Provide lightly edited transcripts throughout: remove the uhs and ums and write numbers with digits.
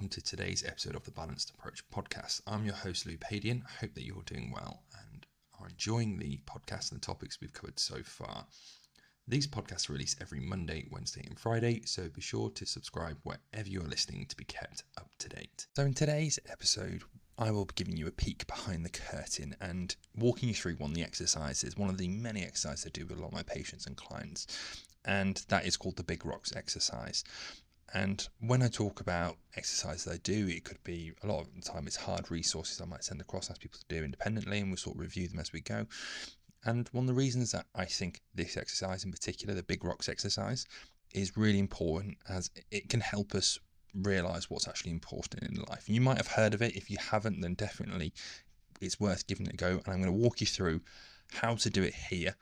welcome to today's episode of the Balanced Approach podcast. I'm your host, Louis Padian. I hope that you're doing well and are enjoying the podcast and the topics we've covered so far. These podcasts are released every Monday, Wednesday and Friday, so be sure to subscribe wherever you are listening to be kept up to date. So in today's episode, I will be giving you a peek behind the curtain and walking you through one of the exercises, one of the many exercises I do with a lot of my patients and clients, and that is called the Big Rocks exercise. And when I talk about exercises I do, it could be a lot of the time it's hard resources I might send across, ask people to do independently, and we'll sort of review them as we go. And one of the reasons that I think this exercise in particular, the Big Rocks exercise, is really important as it can help us realize what's actually important in life. And you might have heard of it. If you haven't, then definitely it's worth giving it a go. And I'm going to walk you through how to do it here,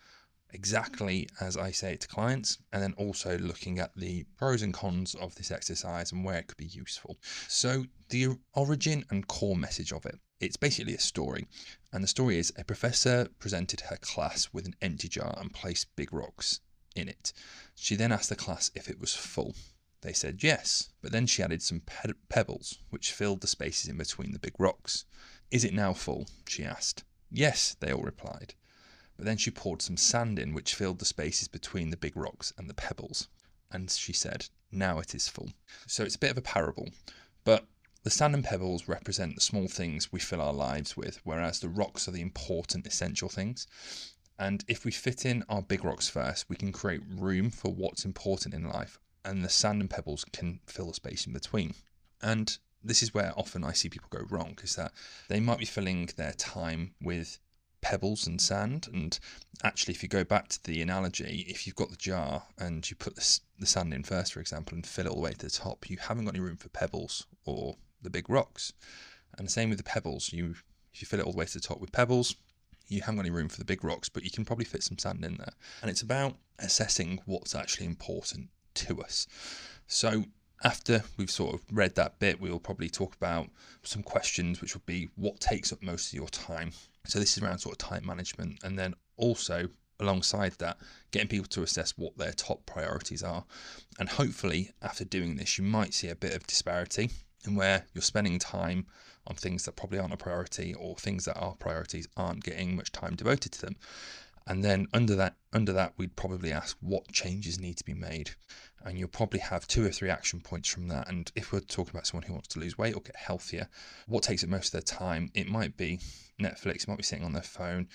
exactly as I say it to clients, and then also looking at the pros and cons of this exercise and where it could be useful. So the origin and core message of it, it's basically a story. And the story is a professor presented her class with an empty jar and placed big rocks in it. She then asked the class if it was full. They said yes, but then she added some pebbles, which filled the spaces in between the big rocks. Is it now full? She asked. Yes, they all replied. But then she poured some sand in, which filled the spaces between the big rocks and the pebbles. And she said, now it is full. So it's a bit of a parable, but the sand and pebbles represent the small things we fill our lives with, whereas the rocks are the important, essential things. And if we fit in our big rocks first, we can create room for what's important in life, and the sand and pebbles can fill the space in between. And this is where often I see people go wrong, is that they might be filling their time with pebbles and sand. And actually, if you go back to the analogy, if you've got the jar and you put the sand in first, for example, and fill it all the way to the top, you haven't got any room for pebbles or the big rocks. And the same with the pebbles. If you fill it all the way to the top with pebbles, you haven't got any room for the big rocks, but you can probably fit some sand in there. And it's about assessing what's actually important to us. So after we've sort of read that bit, we'll probably talk about some questions, which would be what takes up most of your time. So this is around sort of time management, and then also alongside that, getting people to assess what their top priorities are. And hopefully after doing this, you might see a bit of disparity in where you're spending time on things that probably aren't a priority, or things that are priorities aren't getting much time devoted to them. And then under that, we'd probably ask what changes need to be made. And you'll probably have 2 or 3 action points from that. And if we're talking about someone who wants to lose weight or get healthier, what takes up most of their time? It might be Netflix, it might be sitting on their phone,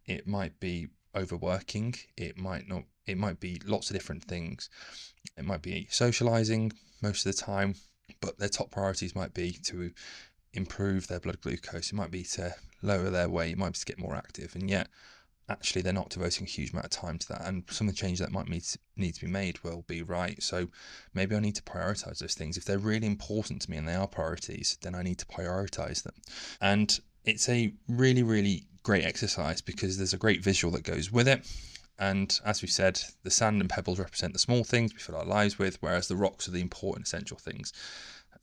it might be overworking, it might not, it might be lots of different things. It might be socializing most of the time, but their top priorities might be to improve their blood glucose, it might be to lower their weight, it might be to get more active, and yet actually they're not devoting a huge amount of time to that. And some of the changes that might need to be made will be, right, so maybe I need to prioritize those things. If they're really important to me and they are priorities, then I need to prioritize them. And it's a really, really great exercise because there's a great visual that goes with it. And as we said, the sand and pebbles represent the small things we fill our lives with, whereas the rocks are the important, essential things.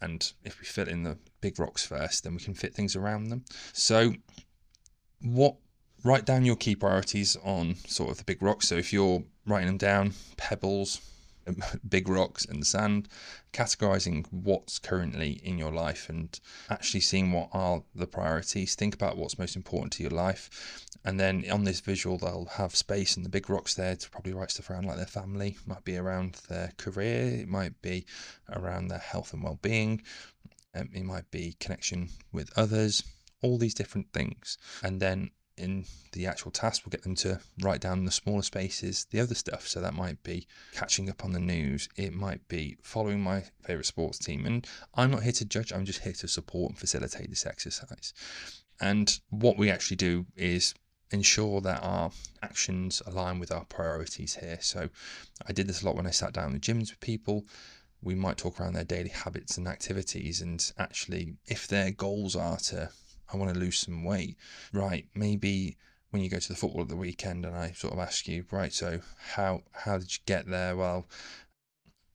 And if we fit in the big rocks first, then we can fit things around them. So write down your key priorities on sort of the big rocks. So if you're writing them down, pebbles, big rocks and sand, categorizing what's currently in your life and actually seeing what are the priorities. Think about what's most important to your life. And then on this visual, they'll have space and the big rocks there to probably write stuff around, like their family, it might be around their career, it might be around their health and well-being, it might be connection with others, all these different things. And then in the actual task, we'll get them to write down the smaller spaces, the other stuff. So that might be catching up on the news. It might be following my favorite sports team. And I'm not here to judge. I'm just here to support and facilitate this exercise. And what we actually do is ensure that our actions align with our priorities here. So I did this a lot when I sat down in the gyms with people. We might talk around their daily habits and activities. And actually, if their goals are I want to lose some weight, right, maybe when you go to the football at the weekend and I sort of ask you, right, so how did you get there? Well,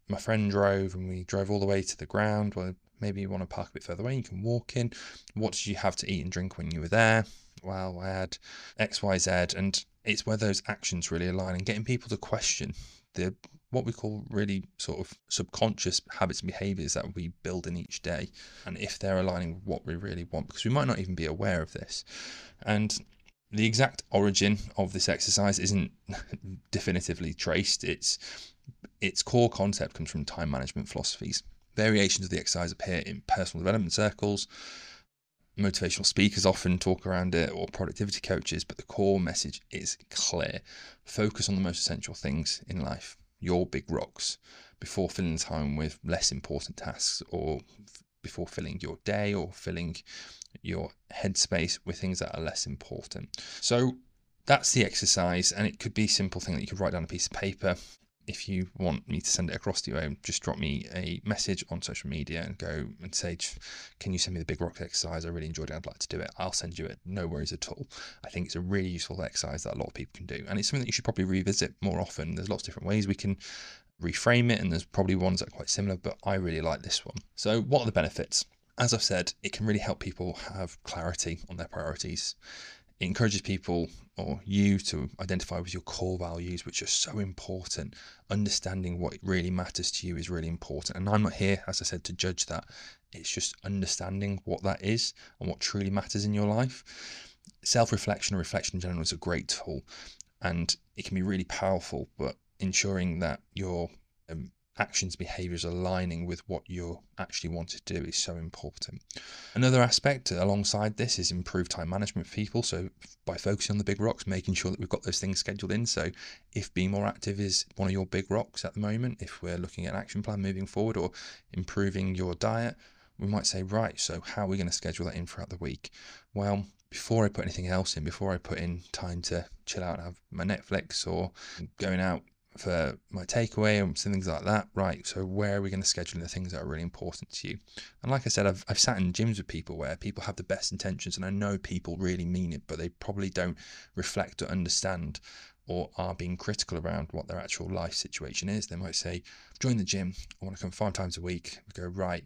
my friend drove and we drove all the way to the ground. Well, maybe you want to park a bit further away, you can walk in. What did you have to eat and drink when you were there? Well, I had X, Y, Z. And it's where those actions really align and getting people to question what we call really sort of subconscious habits and behaviors that we build in each day, and if they're aligning with what we really want, because we might not even be aware of this. And the exact origin of this exercise isn't definitively traced. Its core concept comes from time management philosophies. Variations of the exercise appear in personal development circles. Motivational speakers often talk around it, or productivity coaches, but the core message is clear. Focus on the most essential things in life, your big rocks, before filling time with less important tasks, or before filling your day or filling your headspace with things that are less important. So that's the exercise, and it could be a simple thing that you could write down on a piece of paper. If you want me to send it across to you, just drop me a message on social media and go and say, can you send me the big rock exercise? I really enjoyed it. I'd like to do it. I'll send you it. No worries at all. I think it's a really useful exercise that a lot of people can do. And it's something that you should probably revisit more often. There's lots of different ways we can reframe it, and there's probably ones that are quite similar, but I really like this one. So what are the benefits? As I've said, it can really help people have clarity on their priorities. It encourages people, or you, to identify with your core values, which are so important. Understanding what really matters to you is really important. And I'm not here, as I said, to judge that. It's just understanding what that is and what truly matters in your life. Self-reflection, or reflection in general, is a great tool, and it can be really powerful, but ensuring that your actions, behaviors aligning with what you actually want to do is so important. Another aspect alongside this is improved time management for people. So by focusing on the big rocks, making sure that we've got those things scheduled in. So if being more active is one of your big rocks at the moment, if we're looking at an action plan moving forward, or improving your diet, we might say, right, so how are we going to schedule that in throughout the week? Well, before I put anything else in, before I put in time to chill out and have my Netflix, or going out for my takeaway and things like that, right, so where are we going to schedule in the things that are really important to you? And like I said, I've sat in gyms with people where people have the best intentions, and I know people really mean it, but they probably don't reflect or understand, or are being critical around what their actual life situation is. They might say, join the gym, I want to come 5 times a week. We go, right,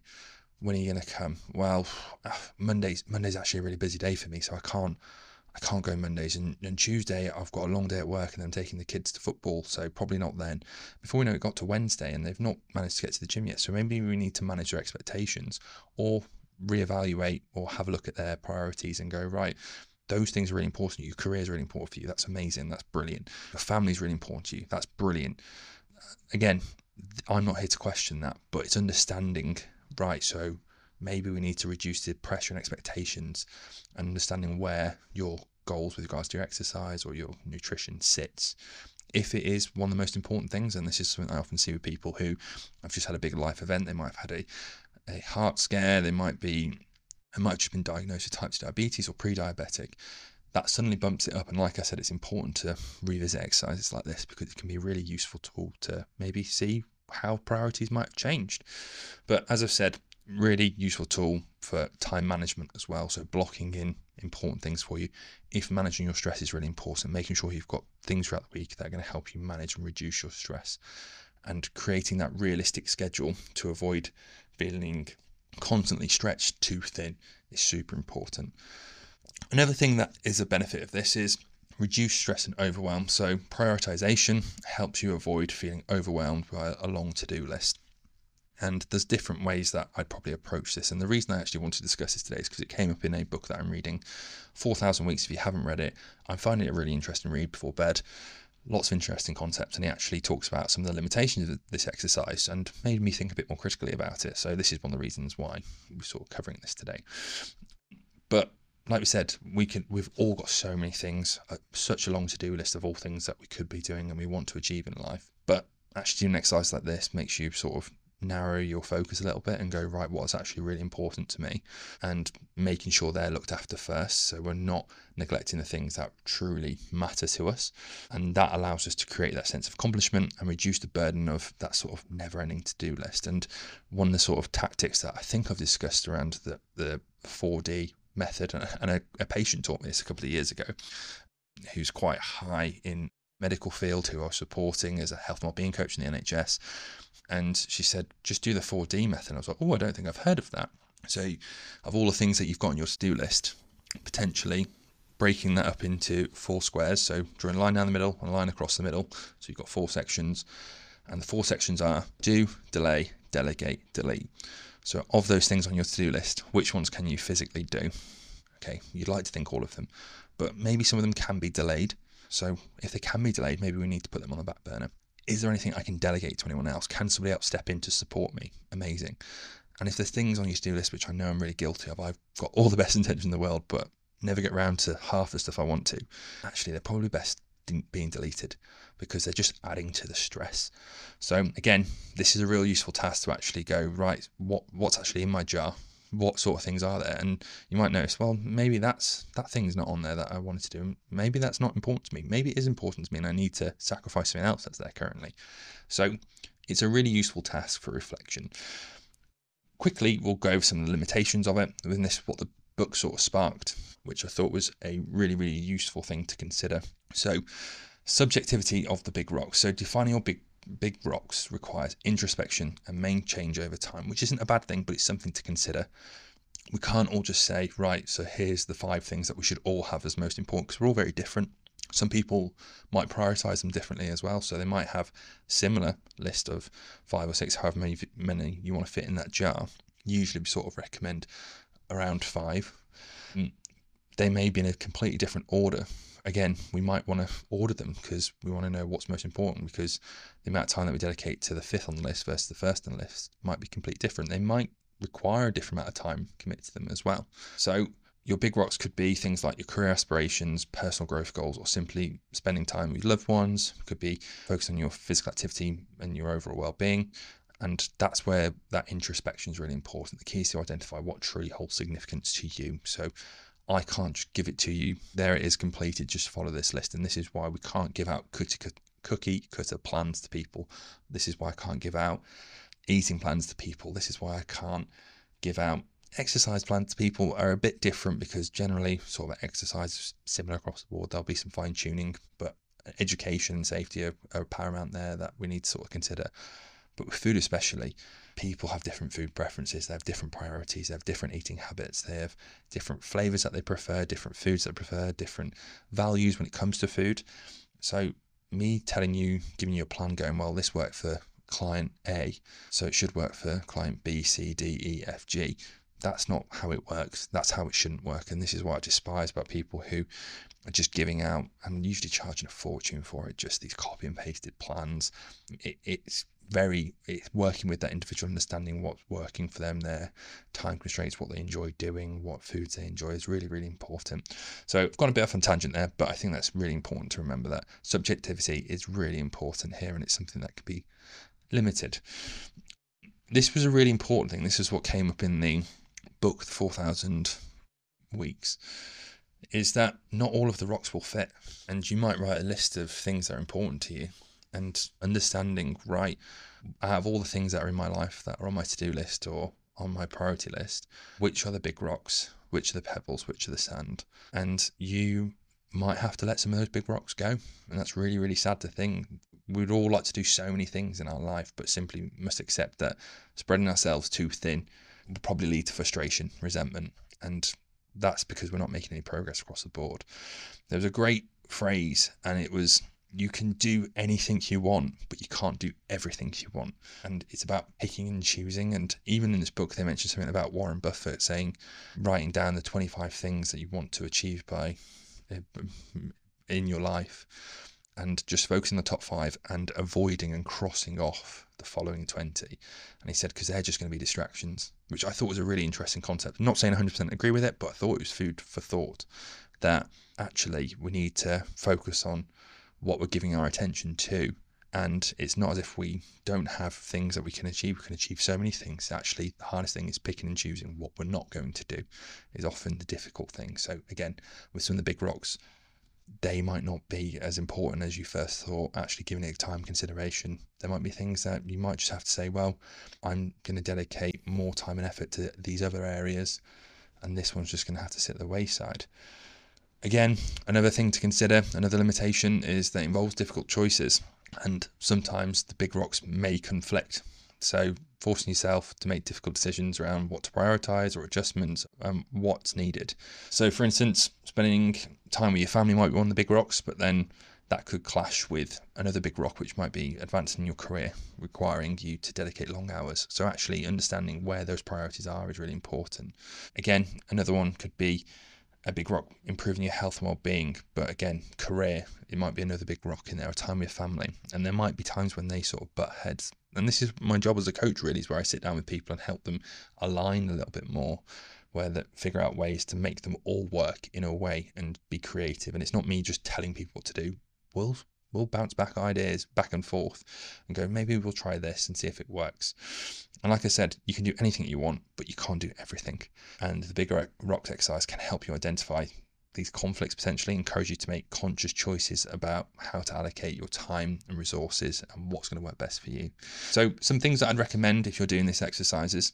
when are you going to come? Well, Monday's actually a really busy day for me, so I can't go Mondays, and Tuesday I've got a long day at work, and I'm taking the kids to football, so probably not then. Before we know it, got to Wednesday and they've not managed to get to the gym yet, so maybe we need to manage their expectations, or reevaluate, or have a look at their priorities and go, right, those things are really important. Your career is really important for you. That's amazing. That's brilliant. Your family is really important to you. That's brilliant. Again, I'm not here to question that, but it's understanding, right, so maybe we need to reduce the pressure and expectations, and understanding where your goals with regards to your exercise or your nutrition sits. If it is one of the most important things, and this is something I often see with people who have just had a big life event, they might have had a heart scare, they might have just been diagnosed with type 2 diabetes or pre-diabetic, that suddenly bumps it up. And like I said, it's important to revisit exercises like this, because it can be a really useful tool to maybe see how priorities might have changed. But as I've said, really useful tool for time management as well. So blocking in important things for you. If managing your stress is really important, making sure you've got things throughout the week that are going to help you manage and reduce your stress, and creating that realistic schedule to avoid feeling constantly stretched too thin is super important. Another thing that is a benefit of this is reduce stress and overwhelm. So prioritization helps you avoid feeling overwhelmed by a long to-do list. And there's different ways that I'd probably approach this. And the reason I actually want to discuss this today is because it came up in a book that I'm reading, 4,000 Weeks. If you haven't read it, I'm finding it a really interesting read before bed. Lots of interesting concepts. And he actually talks about some of the limitations of this exercise and made me think a bit more critically about it. So this is one of the reasons why we're sort of covering this today. But like we said, we've all got so many things, such a long to-do list of all things that we could be doing and we want to achieve in life. But actually doing an exercise like this makes you sort of narrow your focus a little bit and go, right, what's actually really important to me, and making sure they're looked after first, so we're not neglecting the things that truly matter to us. And that allows us to create that sense of accomplishment and reduce the burden of that sort of never-ending to-do list. And one of the sort of tactics that I think I've discussed around the 4D method, and a patient taught me this a couple of years ago, who's quite high in medical field, who I was supporting as a health and wellbeing coach in the NHS. And she said, just do the 4D method. And I was like, oh, I don't think I've heard of that. So of all the things that you've got on your to-do list, potentially breaking that up into 4 squares. So drawing a line down the middle and a line across the middle. So you've got 4 sections. And the 4 sections are do, delay, delegate, delete. So of those things on your to-do list, which ones can you physically do? Okay, you'd like to think all of them, but maybe some of them can be delayed. So if they can be delayed, maybe we need to put them on the back burner. Is there anything I can delegate to anyone else? Can somebody else step in to support me? Amazing. And if there's things on your to-do list, which I know I'm really guilty of, I've got all the best intentions in the world, but never get around to half the stuff I want to. Actually, they're probably best being deleted because they're just adding to the stress. So again, this is a real useful task to actually go, right, what's actually in my jar? What sort of things are there? And you might notice, well, maybe that thing's not on there that I wanted to do. Maybe that's not important to me. Maybe it is important to me and I need to sacrifice something else that's there currently. So it's a really useful task for reflection. Quickly, we'll go over some of the limitations of it. Within this, what the book sort of sparked, which I thought was a really, really useful thing to consider. So subjectivity of the big rocks. So defining your big rocks requires introspection and may change over time, which isn't a bad thing, but it's something to consider. We can't all just say, right, so here's the 5 things that we should all have as most important, because we're all very different. Some people might prioritize them differently as well. So they might have similar list of 5 or 6, however many you want to fit in that jar. Usually we sort of recommend around 5. They may be in a completely different order. Again, we might want to order them because we want to know what's most important, because the amount of time that we dedicate to the 5th on the list versus the 1st on the list might be completely different. They might require a different amount of time committed to them as well. So your big rocks could be things like your career aspirations, personal growth goals, or simply spending time with loved ones. It could be focused on your physical activity and your overall well-being. And that's where that introspection is really important. The key is to identify what truly holds significance to you. So I can't just give it to you. There it is completed. Just follow this list. And this is why we can't give out cookie cutter plans to people. This is why I can't give out eating plans to people. This is why I can't give out exercise plans to people. Are a bit different because generally sort of exercise is similar across the board. There'll be some fine tuning, but education and safety are paramount there that we need to sort of consider. But with food especially, people have different food preferences, they have different priorities, they have different eating habits, they have different flavors that they prefer, different foods that they prefer, different values when it comes to food. So me telling you, giving you a plan going, well, this worked for client A, so it should work for client B, C, D, E, F, G. That's not how it works. That's how it shouldn't work. And this is what I despise about people who are just giving out and usually charging a fortune for it, just these copy and pasted plans. It's working with that individual, understanding what's working for them, their time constraints, what they enjoy doing, what foods they enjoy is really, really important. So I've gone a bit off on tangent there, but I think that's really important to remember that subjectivity is really important here, and it's something that could be limited. This was a really important thing. This is what came up in the book, The 4,000 Weeks, is that not all of the rocks will fit. And you might write a list of things that are important to you, and understanding, right, out of all the things that are in my life that are on my to-do list or on my priority list, which are the big rocks, which are the pebbles, which are the sand. And you might have to let some of those big rocks go. And that's really, really sad to think. We'd all like to do so many things in our life, but simply must accept that spreading ourselves too thin will probably lead to frustration, resentment, and that's because we're not making any progress across the board. There was a great phrase, and it was, you can do anything you want, but you can't do everything you want. And it's about picking and choosing. And even in this book, they mentioned something about Warren Buffett saying, writing down the 25 things that you want to achieve in your life, and just focusing on the top 5 and avoiding and crossing off the following 20. And he said, because they're just going to be distractions, which I thought was a really interesting concept. I'm not saying 100% agree with it, but I thought it was food for thought, that actually we need to focus on what we're giving our attention to. And it's not as if we don't have things that we can achieve. We can achieve so many things. Actually, the hardest thing is picking and choosing what we're not going to do, is often the difficult thing. So again, with some of the big rocks, they might not be as important as you first thought. Actually giving it time consideration, there might be things that you might just have to say, well, I'm going to dedicate more time and effort to these other areas, and this one's just going to have to sit at the wayside. Again, another thing to consider, another limitation, is that it involves difficult choices, and sometimes the big rocks may conflict. So forcing yourself to make difficult decisions around what to prioritize or adjustments, what's needed. So for instance, spending time with your family might be one of the big rocks, but then that could clash with another big rock, which might be advancing your career, requiring you to dedicate long hours. So actually understanding where those priorities are is really important. Again, another one could be a big rock improving your health and well-being, but again, career, it might be another big rock in there, a time with family. And there might be times when they sort of butt heads, and this is my job as a coach, really, is where I sit down with people and help them align a little bit more, where that figure out ways to make them all work in a way and be creative. And it's not me just telling people what to do. We'll bounce back ideas back and forth and go, maybe we'll try this and see if it works. And like I said, you can do anything you want, but you can't do everything. And the bigger rocks exercise can help you identify these conflicts, potentially encourage you to make conscious choices about how to allocate your time and resources and what's going to work best for you. So some things that I'd recommend if you're doing these exercises,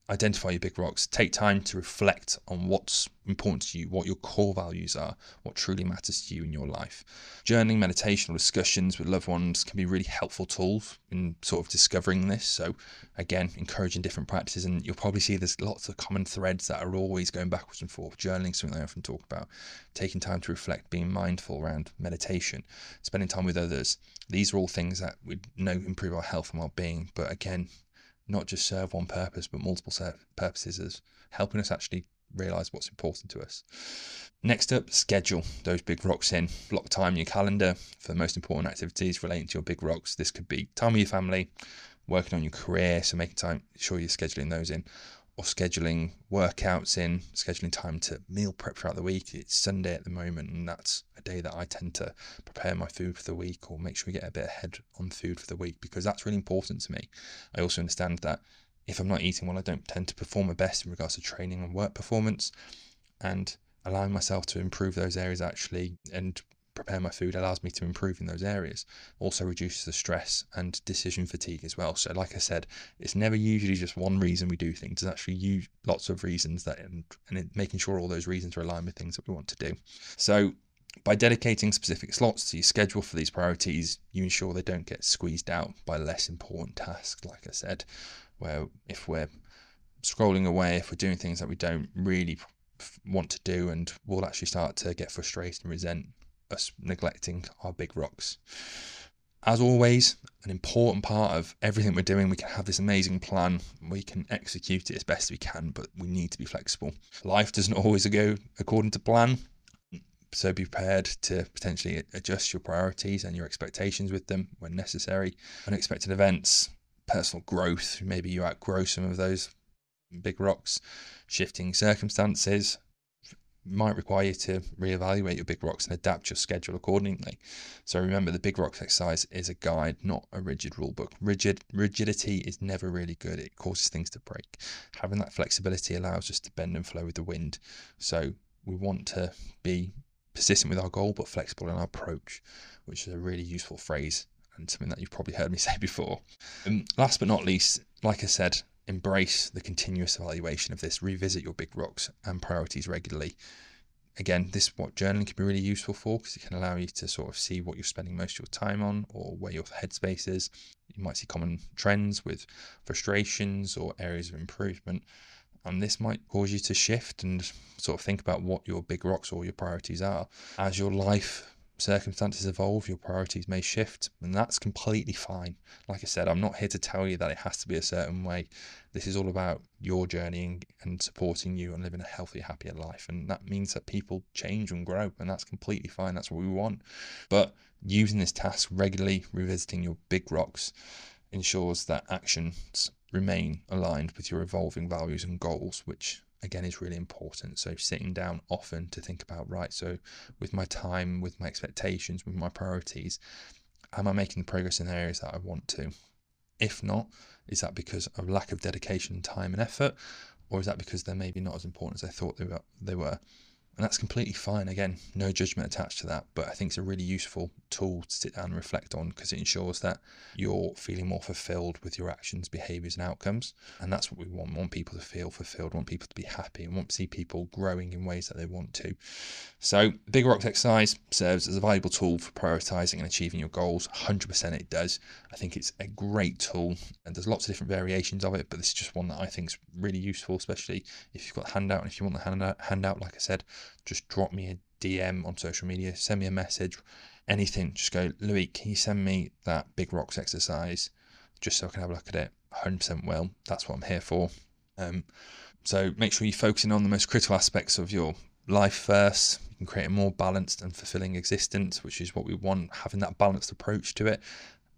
identify your big rocks, take time to reflect on what's important to you, what your core values are, what truly matters to you in your life. Journaling, meditation, or discussions with loved ones can be really helpful tools in sort of discovering this. So again, encouraging different practices, and you'll probably see there's lots of common threads that are always going backwards and forth. Journaling, something I often talk about, taking time to reflect, being mindful around meditation, spending time with others. These are all things that we know improve our health and well-being, but again, not just serve one purpose, but multiple purposes, as helping us actually realize what's important to us. Next up, schedule those big rocks in. Block time in your calendar for the most important activities relating to your big rocks. This could be time with your family, working on your career, so making time, sure you're scheduling those in, or scheduling workouts in, scheduling time to meal prep throughout the week. It's Sunday at the moment, and that's a day that I tend to prepare my food for the week, or make sure we get a bit ahead on food for the week, because that's really important to me. I also understand that if I'm not eating well, I don't tend to perform my best in regards to training and work performance, and allowing myself to improve those areas actually and prepare my food allows me to improve in those areas. Also reduces the stress and decision fatigue as well. So like I said, it's never usually just one reason we do things. There's actually lots of reasons that, and making sure all those reasons are aligned with things that we want to do. So by dedicating specific slots to your schedule for these priorities, you ensure they don't get squeezed out by less important tasks, like I said, where if we're scrolling away, if we're doing things that we don't really want to do, and we'll actually start to get frustrated and resent us neglecting our big rocks. As always, an important part of everything we're doing, we can have this amazing plan, we can execute it as best we can, but we need to be flexible. Life doesn't always go according to plan, so be prepared to potentially adjust your priorities and your expectations with them when necessary. Unexpected events, personal growth, maybe you outgrow some of those big rocks, shifting circumstances might require you to reevaluate your big rocks and adapt your schedule accordingly. So remember, the big rocks exercise is a guide, not a rigid rule book. Rigidity is never really good. It causes things to break. Having that flexibility allows us to bend and flow with the wind. So we want to be persistent with our goal, but flexible in our approach, which is a really useful phrase and something that you've probably heard me say before. Last but not least, like I said, embrace the continuous evaluation of this. Revisit your big rocks and priorities regularly. Again, this is what journaling can be really useful for, because it can allow you to sort of see what you're spending most of your time on, or where your headspace is. You might see common trends with frustrations or areas of improvement, and this might cause you to shift and sort of think about what your big rocks or your priorities are. As your life circumstances evolve, your priorities may shift, and that's completely fine. Like I said, I'm not here to tell you that it has to be a certain way. This is all about your journey and supporting you and living a healthier, happier life, and that means that people change and grow, and that's completely fine. That's what we want. But using this task regularly, revisiting your big rocks, ensures that actions remain aligned with your evolving values and goals, which again is really important. So sitting down often to think about, right, so with my time, with my expectations, with my priorities, am I making progress in areas that I want to? If not, is that because of lack of dedication, time and effort, or is that because they're maybe not as important as I thought they were? And that's completely fine. Again, no judgment attached to that, but I think it's a really useful tool to sit down and reflect on, because it ensures that you're feeling more fulfilled with your actions, behaviors and outcomes. And that's what we want. We want people to feel fulfilled, want people to be happy, and want to see people growing in ways that they want to. So Big Rocks exercise serves as a valuable tool for prioritizing and achieving your goals. 100% it does. I think it's a great tool, and there's lots of different variations of it, but this is just one that I think is really useful, especially if you've got the handout. And if you want the handout, like I said, just drop me a DM on social media, send me a message, anything. Just go, Louis, can you send me that big rocks exercise just so I can have a look at it? 100% will. That's what I'm here for. So make sure you're focusing on the most critical aspects of your life first. You can create a more balanced and fulfilling existence, which is what we want, having that balanced approach to it.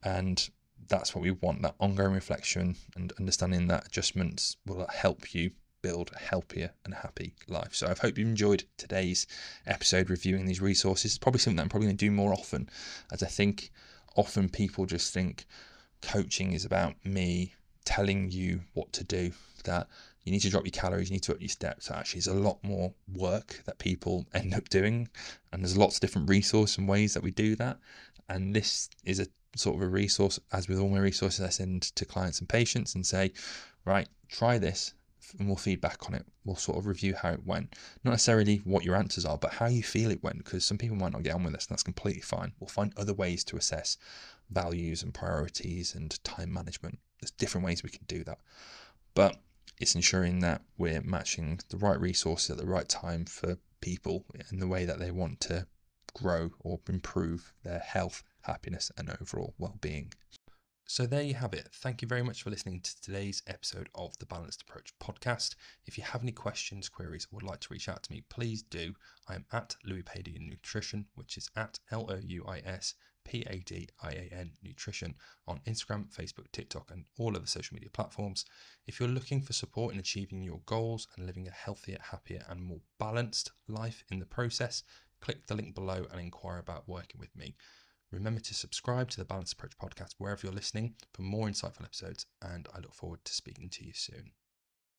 And that's what we want, that ongoing reflection and understanding that adjustments will help you build a healthier and happy life. So I hope you enjoyed today's episode reviewing these resources. It's probably something that I'm probably going to do more often, as I think often people just think coaching is about me telling you what to do, that you need to drop your calories, you need to up your steps. Actually, it's a lot more work that people end up doing, and there's lots of different resources and ways that we do that. And this is a sort of a resource, as with all my resources I send to clients and patients, and say, right, try this, and we'll feedback on it. We'll sort of review how it went. Not necessarily what your answers are, but how you feel it went, because some people might not get on with this, and that's completely fine. We'll find other ways to assess values and priorities and time management. There's different ways we can do that. But it's ensuring that we're matching the right resources at the right time for people in the way that they want to grow or improve their health, happiness, and overall well-being. So there you have it. Thank you very much for listening to today's episode of the Balanced Approach podcast. If you have any questions, queries, or would like to reach out to me, please do. I am at Louis Padian Nutrition, which is at LOUISPADIAN Nutrition on Instagram, Facebook, TikTok, and all other social media platforms. If you're looking for support in achieving your goals and living a healthier, happier, and more balanced life in the process, click the link below and inquire about working with me. Remember to subscribe to the Balanced Approach podcast wherever you're listening for more insightful episodes, and I look forward to speaking to you soon.